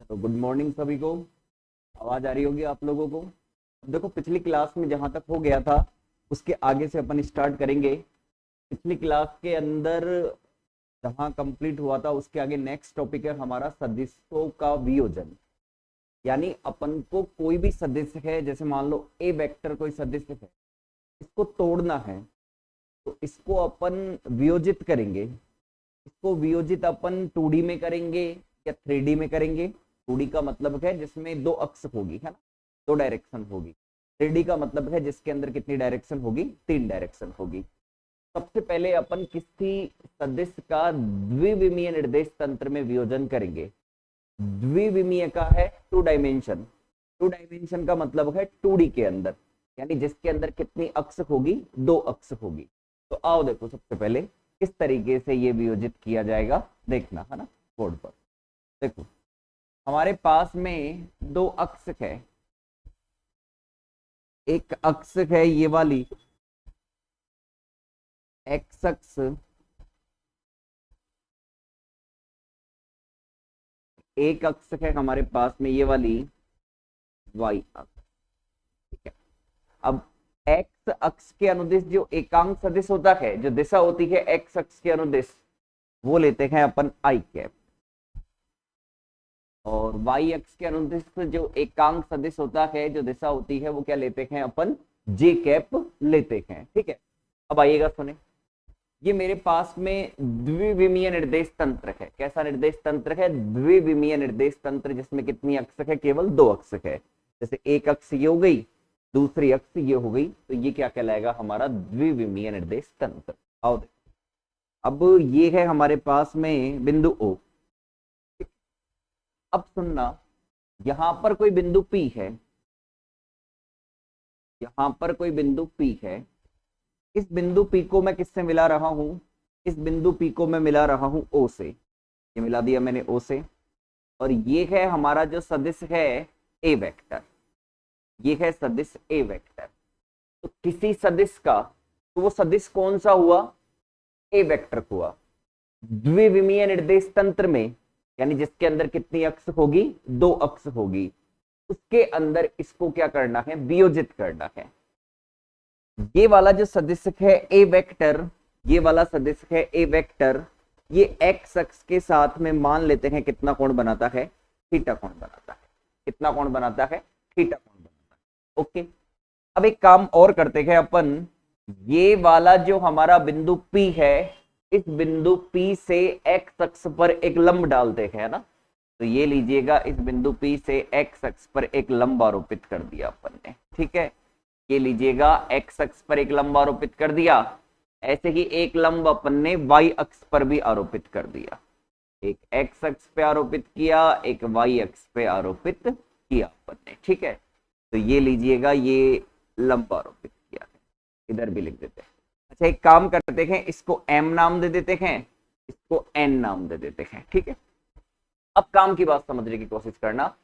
तो good morning सभी को। आवाज आ रही होगी आप लोगों को। अब देखो, पिछली क्लास में जहां तक हो गया था उसके आगे से अपन स्टार्ट करेंगे। पिछली क्लास के अंदर जहां कंप्लीट हुआ था उसके आगे नेक्स्ट टॉपिक है हमारा सदिशों का वियोजन। यानी अपन को कोई भी सदिश है, जैसे मान लो ए वेक्टर कोई सदिश है, इसको तोड़ना है तो इसको अपन वियोजित करेंगे। इसको वियोजित अपन 2D में करेंगे या 3D में करेंगे। 2D का मतलब है जिसमें दो अक्ष होगी, है ना, दो डायरेक्शन होगी। 3D का मतलब है जिसके अंदर कितनी डायरेक्शन होगी, 3 डायरेक्शन होगी। सबसे पहले अपन किसी सदिश का द्विविमीय निर्देश तंत्र में वियोजन करेंगे। द्विविमीय का है 2 डायमेंशन। 2 डायमेंशन का मतलब है 2D के अंदर, यानी जिसके अंदर कितनी अक्ष होगी, 2 अक्ष होगी। तो आओ देखो, सबसे पहले किस तरीके से ये वियोजित किया जाएगा देखना, है ना, बोर्ड पर। देखो, हमारे पास में 2 अक्ष है। एक अक्ष है ये वाली एक्स अक्ष, एक अक्ष है हमारे पास में ये वाली वाई अक्ष। ठीक है, अब एक्स अक्ष के अनुदिश जो एकांक सदिश होता है, जो दिशा होती है एक्स अक्ष के अनुदिश, वो लेते हैं अपन आई कैप। और वाई अक्ष के अनुदिश जो एकांक सदिश होता है, जो दिशा होती है, वो क्या लेते हैं अपन, जे कैप लेते हैं। ठीक है, अब आइएगा सुने, ये मेरे पास में द्विविमीय निर्देश तंत्र है। कैसा निर्देश तंत्र है, द्विविमीय निर्देश तंत्र, जिसमें कितनी अक्ष है, केवल 2 अक्ष है। जैसे एक अक्ष ये हो गई, दूसरी अक्ष ये हो गई, तो ये क्या कहलाएगा, हमारा द्विविमीय निर्देश तंत्र। आओ देखो, अब ये है हमारे पास में बिंदु O। अब सुनना, यहां पर कोई बिंदु P है, यहां पर कोई बिंदु P है। इस बिंदु P को मैं किससे मिला रहा हूं, इस बिंदु P को मैं मिला रहा हूं O से। ये मिला दिया मैंने O से। और ये है हमारा जो सदिश है A वेक्टर, ये है सदिश A वेक्टर। तो किसी सदिश का, तो वो सदिश कौन सा हुआ, A वेक्टर हुआ। द्विविमीय निर्देश तंत्र में, यानी जिसके अंदर कितनी अक्ष होगी, 2 अक्ष होगी, उसके अंदर इसको क्या करना है, वियोजित करना है। ये वाला जो सदिश है ए वेक्टर, ये वाला सदिश है ए वेक्टर, ये एक्स अक्ष के साथ में मान लेते हैं कितना कोण बनाता है, थीटा कोण बनाता है। कितना कोण बनाता है, थीटा कोण बनाता है। ओके, अब एक काम और करते हैं अपन, ये वाला जो हमारा बिंदु P है, इस बिंदु P से एक्स अक्ष पर एक लंब डालते हैं ना। तो ये लीजिएगा, इस बिंदु P से एक्स अक्ष पर एक लंब आरोपित कर दिया अपन ने। ठीक है, ये लीजिएगा, एक्स अक्ष पर एक लंब आरोपित कर दिया। ऐसे ही एक लंब अपन ने वाई अक्ष पर भी आरोपित कर दिया। एक एक्स अक्ष पे आरोपित किया, एक वाई अक्ष पे आरोपित किया अपन ने। ठीक है, तो ये लीजिएगा, ये लंब आरोपित किया है, इधर भी लिख देते हैं। अच्छा, एक काम करते हैं, इसको m नाम दे देते हैं, इसको n नाम दे देते हैं। ठीक है, अब काम की बात समझने की कोशिश करना।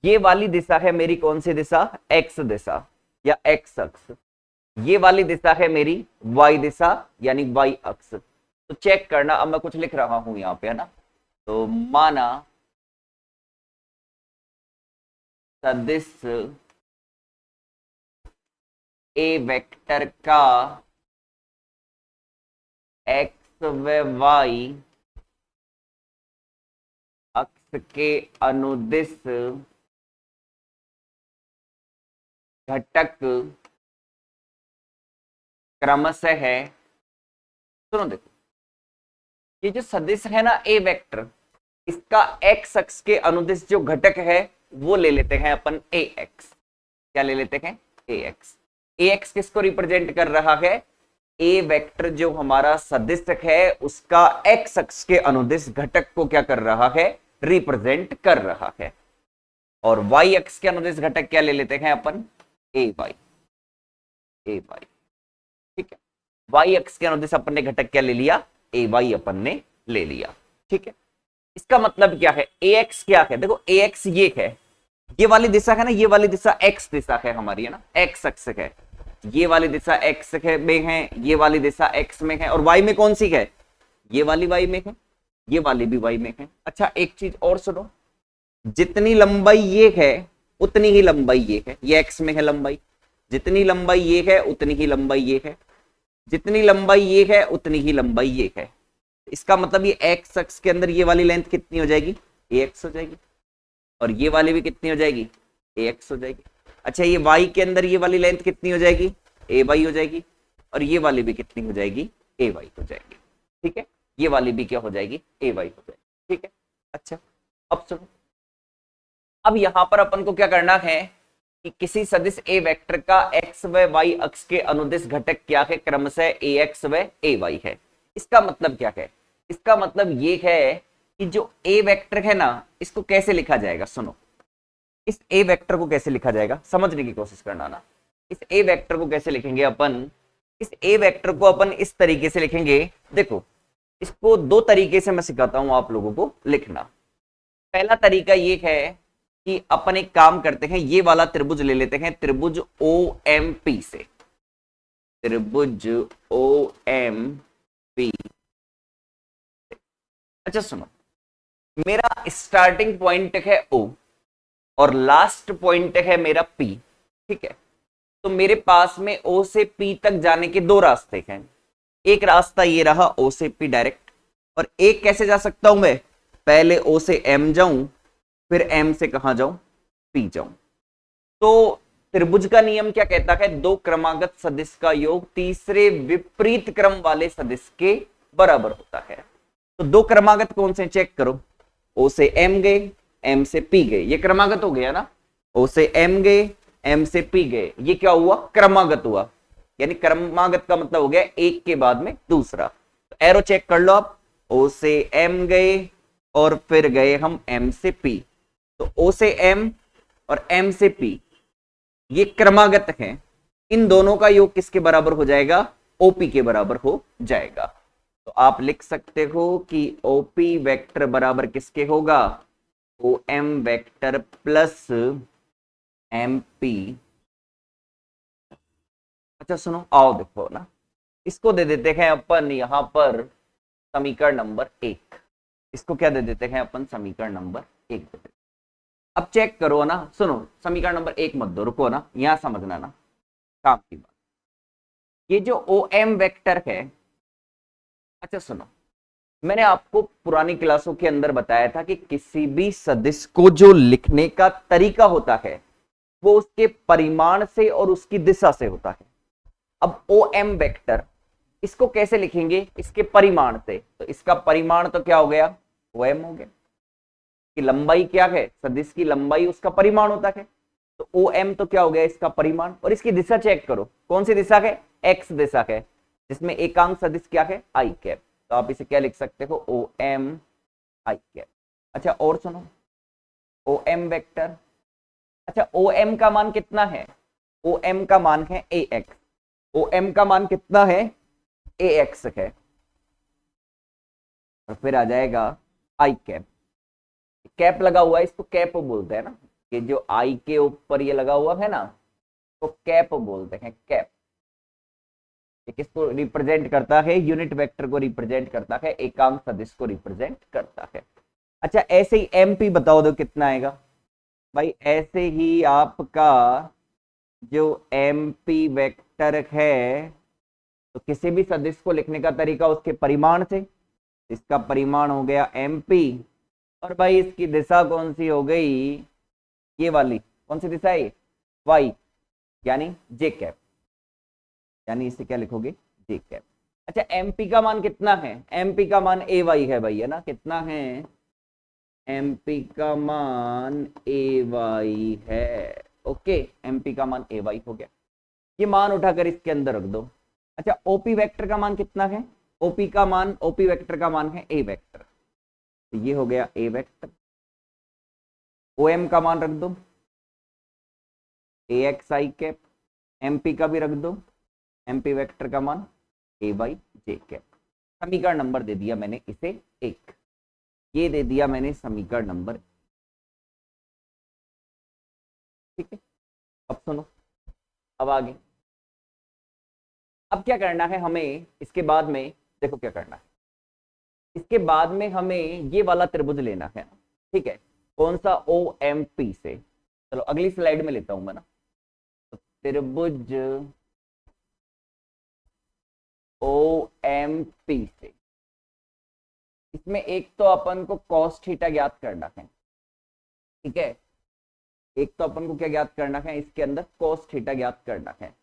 ये वाली दिशा है मेरी कौन सी दिशा, एक्स दिशा या एक्स अक्ष। ये वाली दिशा है मेरी वाई दिशा, यानी वाई अक्ष। तो चेक करना, अब मैं कुछ लिख रहा हूं यहाँ पे, है ना। तो माना सदिश ए वेक्टर का एक्स व वाई अक्ष के अनुदिश घटक क्रमशः है। सुनो देखो, ये जो सदिश है ना ए वेक्टर, इसका एक्स अक्ष के अनुदिश जो घटक है वो ले लेते हैं अपन ए एक्स। क्या ले लेते हैं, ए एक्स। ए एक्स किसको रिप्रेजेंट कर रहा है, ए वेक्टर जो हमारा सदिश है उसका एक्स अक्ष के अनुदिश घटक को क्या कर रहा है, रिप्रेजेंट कर रहा है। और वाई अक्ष के अनुदिश घटक क्या ले लेते हैं अपन, ए वाई, ए वाई। ठीक है, वाई अक्ष के अनुदिश अपन ने घटक क्या ले लिया, ए वाई अपन ने ले लिया। ठीक है, इसका मतलब क्या है, ए एक्स क्या है, देखो ए एक्स ये है, ये वाली दिशा है ना, ये वाली दिशा एक्स दिशा है हमारी, है ना, एक्स अक्ष है। ये वाली दिशा एक्स में है, ये वाली दिशा एक्स में है, और वाई में कौन सी है, ये वाली वाई में है। ये वाली भी y में है। अच्छा एक चीज और सुनो, जितनी लंबाई ये है उतनी ही लंबाई ये है, ये x में है लंबाई, जितनी लंबाई ये है उतनी ही लंबाई ये है, जितनी लंबाई ये है उतनी ही लंबाई ये है। इसका मतलब ये x अक्ष के अंदर ये वाली लेंथ कितनी हो जाएगी, ax हो जाएगी, और ये वाली भी कितनी हो जाएगी, ax हो जाएगी। अच्छा ये y के अंदर ये वाली लेंथ कितनी हो जाएगी, ay हो जाएगी, और ये वाली भी कितनी हो जाएगी, ay हो जाएगी। ठीक है, ये वाली भी क्या हो जाएगी, ay हो जाएगी। ठीक है, अच्छा अब सुनो, अब यहां पर अपन को क्या करना है कि किसी सदिश ए वेक्टर का x व y अक्ष के अनुदिश घटक क्या है, क्रमशः ax व ay है। इसका मतलब क्या है, इसका मतलब ये है कि जो ए वेक्टर है ना, इसको कैसे लिखा जाएगा, सुनो, इस ए वेक्टर को कैसे लिखा जाएगा समझने की कोशिश करना ना। इस ए वेक्टर को कैसे लिखेंगे अपन, इस ए वेक्टर को अपन इस तरीके से लिखेंगे। देखो इसको दो तरीके से मैं सिखाता हूं आप लोगों को लिखना। पहला तरीका ये है कि अपन एक काम करते हैं, ये वाला त्रिभुज ले लेते हैं, त्रिभुज OMP से, त्रिभुज OMP। अच्छा सुनो, मेरा स्टार्टिंग पॉइंट है O और लास्ट पॉइंट है मेरा P। ठीक है, तो मेरे पास में O से P तक जाने के दो रास्ते हैं। एक रास्ता ये रहा O से P डायरेक्ट, और एक कैसे जा सकता हूं मैं, पहले O से M जाऊं, फिर M से कहां जाऊं, P जाऊं। तो त्रिभुज का नियम क्या कहता है, दो क्रमागत सदिश का योग तीसरे विपरीत क्रम वाले सदिश के बराबर होता है। तो दो क्रमागत कौन से, चेक करो, O से M गए, M से P गए, ये क्रमागत हो गया ना, O से M गए, M से P गए, ये क्या हुआ, क्रमागत हुआ। यानी क्रमागत का मतलब हो गया एक के बाद में दूसरा। तो एरो चेक कर लो आप, O से M गए और फिर गए हम M से P, तो O से M और M से P ये क्रमागत हैं। इन दोनों का योग किसके बराबर हो जाएगा, OP के बराबर हो जाएगा। तो आप लिख सकते हो कि OP वेक्टर बराबर किसके होगा, OM वेक्टर प्लस MP। अच्छा सुनो, आओ देखो ना, इसको दे देते हैं अपन यहां पर समीकरण नंबर 1। इसको क्या दे देते हैं अपन, समीकरण नंबर 1 दे देते। अब चेक करो ना, सुनो समीकरण नंबर 1 मत दो, रुको ना, यहां समझना ना काम की बात। ये जो OM वेक्टर है, अच्छा सुनो, मैंने आपको पुरानी क्लासों के अंदर बताया था कि किसी भी सदिश को जो लिखने का तरीका होता है वो उसके परिमाण से और उसकी दिशा से होता है। अब OM वेक्टर इसको कैसे लिखेंगे, इसके परिमाण से, तो इसका परिमाण तो क्या हो गया, OM हो गया। कि लंबाई क्या है, सदिश की लंबाई उसका परिमाण होता है, तो OM तो क्या हो गया, इसका परिमाण। और इसकी दिशा चेक करो, कौन सी दिशा है, x दिशा है, जिसमें एकांक सदिश क्या है, i कैप। तो आप इसे क्या लिख सकते हो, OM i कैप। अच्छा और सुनो, OM वेक्टर, अच्छा OM का मान कितना है, OM का मान है ax, OM का मान कितना है, ax है, और फिर आ जाएगा i कैप। कैप लगा हुआ है, इसको कैप बोलते हैं ना, ये जो आई के ऊपर ये लगा हुआ है ना, तो कैप बोलते हैं, कैप। ये किसको रिप्रेजेंट करता है, यूनिट वेक्टर को रिप्रेजेंट करता है, एकांक सदिश को रिप्रेजेंट करता है। अच्छा ऐसे ही MP बताओ दो कितना आएगा भाई, ऐसे ही आपका जो MP वेक्टर है, तो किसी भी सदिश को लिखने का तरीका उसके परिमाण से, इसका परिमाण हो गया MP, और भाई इसकी दिशा कौन सी हो गई, ये वाली, कौन सी दिशा है, y, यानी j कैप, यानी इसे क्या लिखोगे, j कैप। अच्छा MP का मान कितना है, MP का मान ay है भाई, है ना, कितना है, MP का मान ay है। ओके, MP का मान ay हो गया, ये मान उठाकर इसके अंदर रख दो। अच्छा OP वेक्टर का मान कितना है, OP वेक्टर का मान है a वेक्टर, तो ये हो गया a वेक्टर। OM का मान रख दो ax i कैप, MP का भी रख दो, MP वेक्टर का मान a बाई j कैप। समीकरण नंबर दे दिया मैंने इसे 1, ये दे दिया मैंने समीकरण नंबर। ठीक है, अब सुनो, अब आगे, अब क्या करना है हमें इसके बाद में, देखो क्या करना है, इसके बाद में हमें ये वाला त्रिभुज लेना है, ठीक है, कौन सा, ओ एम पी से। चलो अगली स्लाइड में लेता हूं मैं ना। तो त्रिभुज ओ एम पी से, इसमें एक तो अपन को cos थीटा ज्ञात करना है, ठीक है, एक तो अपन को क्या ज्ञात करना है, इसके अंदर cos थीटा ज्ञात करना है।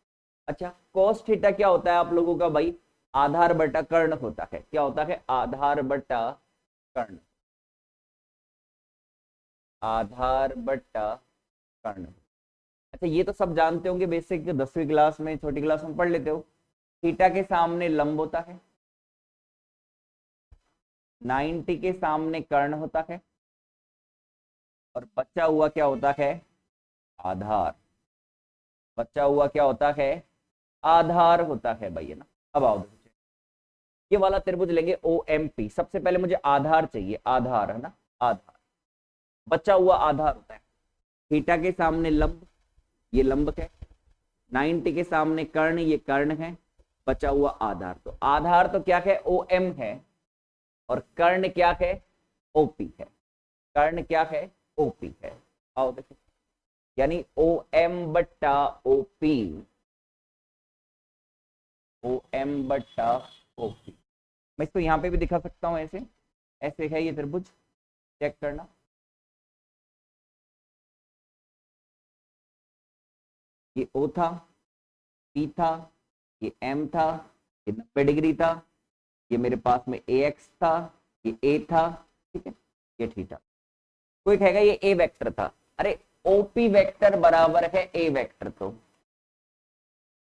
अच्छा, cos थीटा क्या होता है आप लोगों का भाई, आधार बटा कर्ण होता है। क्या होता है, आधार बटा कर्ण, आधार बटा कर्ण। अच्छा, ये तो सब जानते होंगे, बेसिक 10वीं क्लास में, छोटी क्लास में पढ़ लेते हो। थीटा के सामने लंब होता है, 90 के सामने कर्ण होता है, और बचा हुआ क्या होता है, आधार। बचा हुआ क्या होता है, आधार होता है भाई, है ना। अब आओ देखो, ये वाला त्रिभुज लेंगे ओ एम पी। सबसे पहले मुझे आधार चाहिए, आधार, है ना, आधार। बचा हुआ आधार होता है, थीटा के सामने लंब, ये लंब है, 90 के सामने कर्ण, ये कर्ण है, बचा हुआ आधार। तो आधार तो क्या है, ओ एम है, और कर्ण क्या है, ओपी है। कर्ण क्या है, ओपी है। आओ देखो, यानी ओ एम बट्टा ओपी, ओ एम बट्टा ओपी। मैं इसको यहां पे भी दिखा सकता हूं, ऐसे ऐसे है ये त्रिभुज, चेक करना। ये ओ था, पी था, ये एम था, ये 90 डिग्री था, ये मेरे पास में ए एक्स था, ये ए था, ठीक है, ये थीटा। कोई कहेगा ये ए वेक्टर था। अरे ओपी वेक्टर बराबर है ए वेक्टर, तो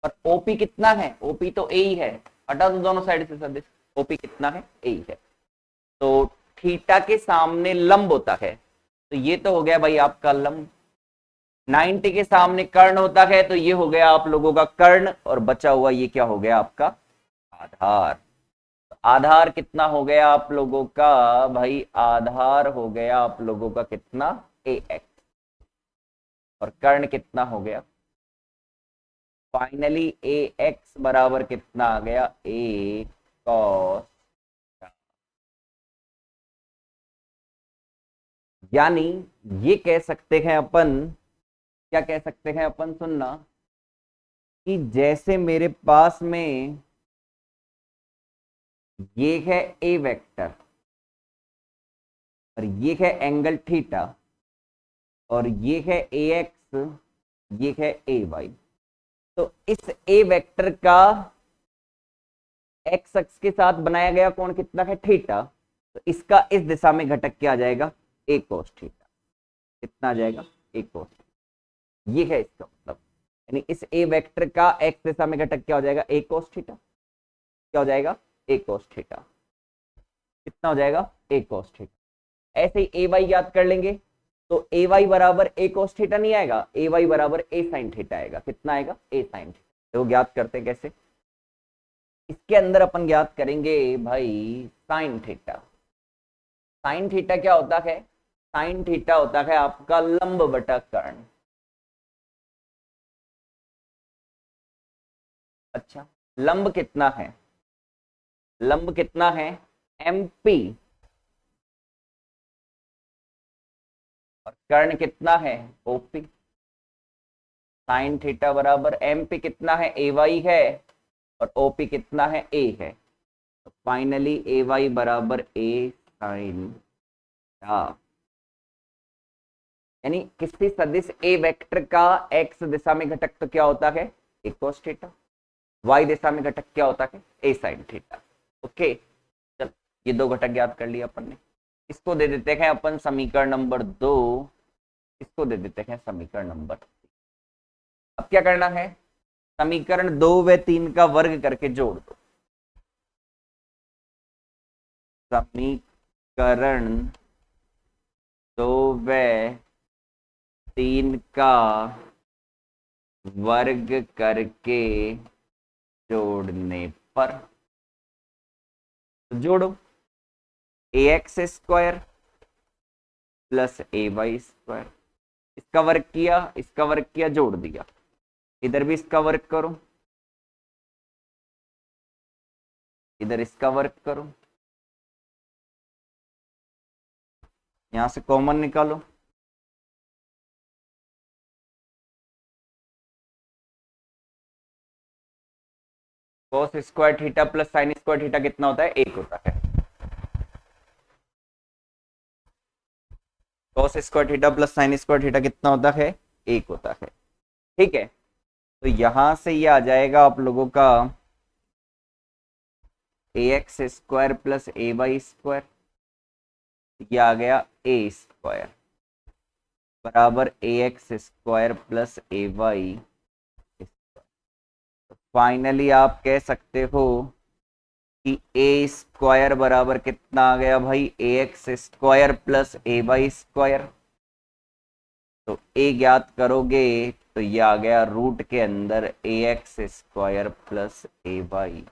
और ओपी कितना है, ओपी तो ए ही है। हटा दो दोनों साइड से सदिश, ओपी कितना है, ए ही है। तो थीटा के सामने लंब होता है, तो ये तो हो गया भाई आपका लंब। 90 के सामने कर्ण होता है, तो ये हो गया आप लोगों का कर्ण, और बचा हुआ ये क्या हो गया आपका, आधार। आधार कितना हो गया आप लोगों का भाई, आधार हो गया आप लोगों का कितना, ए एक्स, और कर्ण कितना हो गया, फाइनली ए एक्स बराबर कितना आ गया, ए कॉस। यानी ये कह सकते हैं अपन, क्या कह सकते हैं अपन, सुनना, कि जैसे मेरे पास में ये है ए वेक्टर, और ये है एंगल थीटा, और ये है ए एक्स, ये है ए वाई। तो इस ए वेक्टर का एक्स अक्ष के साथ बनाया गया कोण कितना है, थीटा। तो इसका इस दिशा में घटक क्या आ जाएगा, ए कोस थीटा। कितना आ जाएगा, ए कोस। ये है इसका मतलब, यानी इस ए वेक्टर का एक्स दिशा में घटक क्या हो जाएगा, ए कोस थीटा। क्या हो जाएगा, ए कोस थीटा। कितना हो जाएगा, ए कोस थीटा। ऐसे ही ए वाई याद कर लेंगे, तो ए वाई बराबर ए कोस थीटा नहीं आएगा, ए वाई बराबर ए साइन थीटा आएगा। कितना आएगा, ए साइन थीटा। तो ज्ञात करते हैं कैसे, इसके अंदर अपन ज्ञात करेंगे भाई साइन थीटा। साइन थीटा क्या होता है, साइन थीटा होता है आपका लंब बटा कर्ण। अच्छा, लंब कितना है, लंब कितना है, एमपी, और कर्ण कितना है, ओपी। साइन थीटा बराबर एमपी कितना है, ए वाई है, और ओपी कितना है, ए है। तो फाइनली ए वाई बराबर ए साइन थीटा। यानी किसी सदिश ए वेक्टर का एक्स दिशा में घटक तो क्या होता है, ए कोस थीटा, वाई दिशा में घटक क्या होता है, ए साइन थीटा। ओके, चल ये दो घटक ज्ञात कर लिया अपन ने। इसको दे देते हैं अपन समीकरण नंबर 2, इसको दे देते हैं समीकरण नंबर 3। अब क्या करना है, समीकरण 2 व 3 का वर्ग करके जोड़ दो। समीकरण 2 व 3 का वर्ग करके जोड़ने पर, तो जोड़ो, ए एक्स स्क्वायर प्लस ए वाई स्क्वायर, इसका वर्ग किया, इसका वर्ग किया, जोड़ दिया। इधर भी इसका वर्ग करो, इधर इसका वर्ग करो, यहां से कॉमन निकालो, cos square theta plus sine square theta कितना होता है? 1 होता है। cos square theta plus sine square theta कितना होता है? 1 होता है। ठीक है, तो यहां से ये आ जाएगा आप लोगों का ax स्क्वायर प्लस ए वाई स्क्वायर, ये आ गया ए स्क्वायर बराबर ax स्क्वायर प्लस ए वाई। फाइनली आप कह सकते हो कि ए स्क्वायर बराबर कितना आ गया भाई? ax स्क्वायर प्लस ए वाई स्क्वायर। तो ए ज्ञात करोगे तो ये आ गया रूट के अंदर ax स्क्वायर प्लस ए वाई,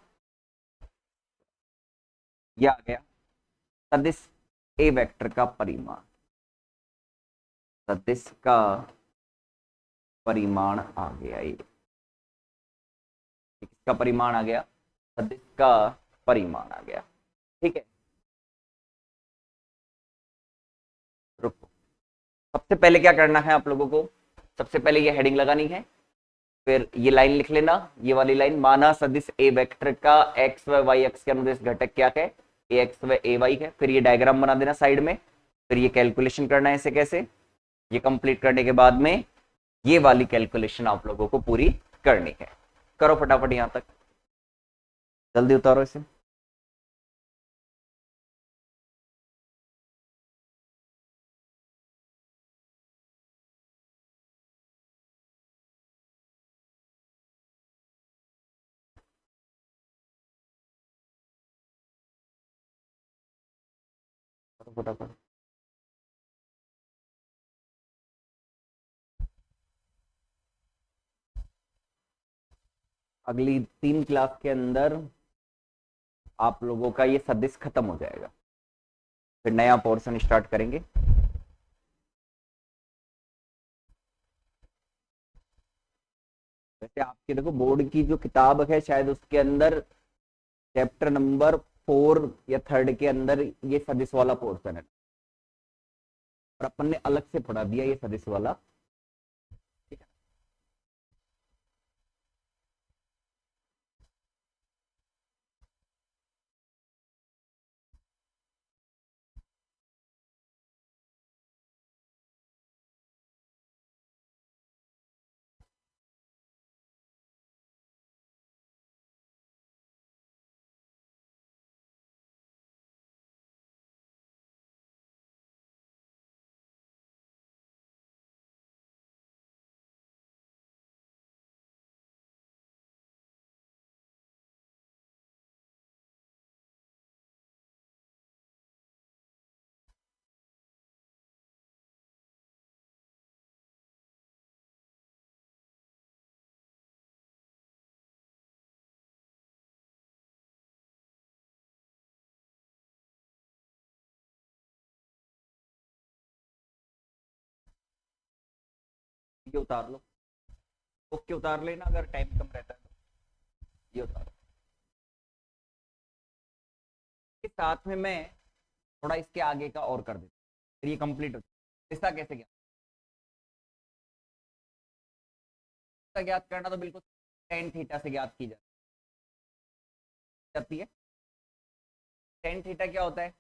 ये आ गया सदिश ए वेक्टर का परिमाण। सदिश का परिमाण आ गया, ये किसका परिमाण आ गया? सदिश का परिमाण आ गया। ठीक है, रुको, सबसे पहले क्या करना है आप लोगों को? सबसे पहले ये हेडिंग लगानी है, फिर ये लाइन लिख लेना, ये वाली लाइन, माना सदिश ए वेक्टर का एक्स व वाई एक्स के अनुदेश घटक क्या है? ए एक्स व ए वाई है। फिर ये डायग्राम बना देना साइड में, फिर ये कैलकुलेशन करना है इसे कैसे। ये कंप्लीट करने के बाद में ये वाली कैलकुलेशन आप लोगों को पूरी करनी है। करो फटाफट यहां तक, जल्दी उतारो इसे। फटाफट। अगली 3 क्लास के अंदर आप लोगों का ये सदिश खत्म हो जाएगा, फिर नया पोर्शन स्टार्ट करेंगे। वैसे आपके देखो बोर्ड की जो किताब है शायद उसके अंदर चैप्टर नंबर 4 या 3 के अंदर ये सदिश वाला पोर्शन है, और अपन ने अलग से पढ़ा दिया ये सदिश वाला। ठीक है, ये उतार लो, ओके उतार लेना, अगर टाइम कम रहता है तो ये उतारो। इसके साथ में मैं थोड़ा इसके आगे का और कर देता हूँ, फिर ये कंप्लीट हो जाए। इसका कैसे ज्ञात? इसका ज्ञात करना तो बिल्कुल टेन थीटा से ज्ञात की जाती है। टेन थीटा क्या होता है?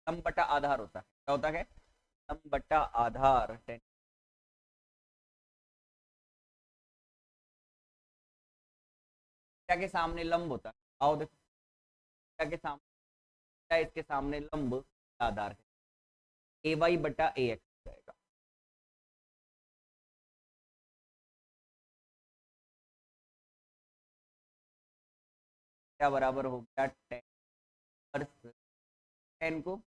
लंब बटा आधार होता है। क्या होता है? लंब बटा आधार। टेन थीटा के सामने लंब होता है, आओ देखो, थीटा के सामने, इसके सामने लंब आधार है, ए वाई बटा ए एक्स जाएगा। क्या बराबर हो गया? टेन, टेन को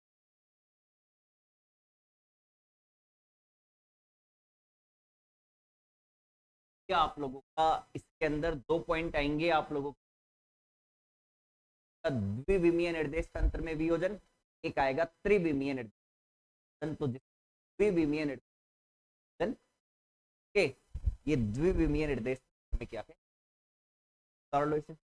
क्या आप लोगों का इसके अंदर 2 पॉइंट आएंगे आप लोगों का, द्विविमीय निर्देश तंत्र में वियोजन, एक आएगा त्रिविमीय निर्देश। तो द्विविमीय निर्देशन के, ये द्विविमीय निर्देश में क्या है, कर लो इसे।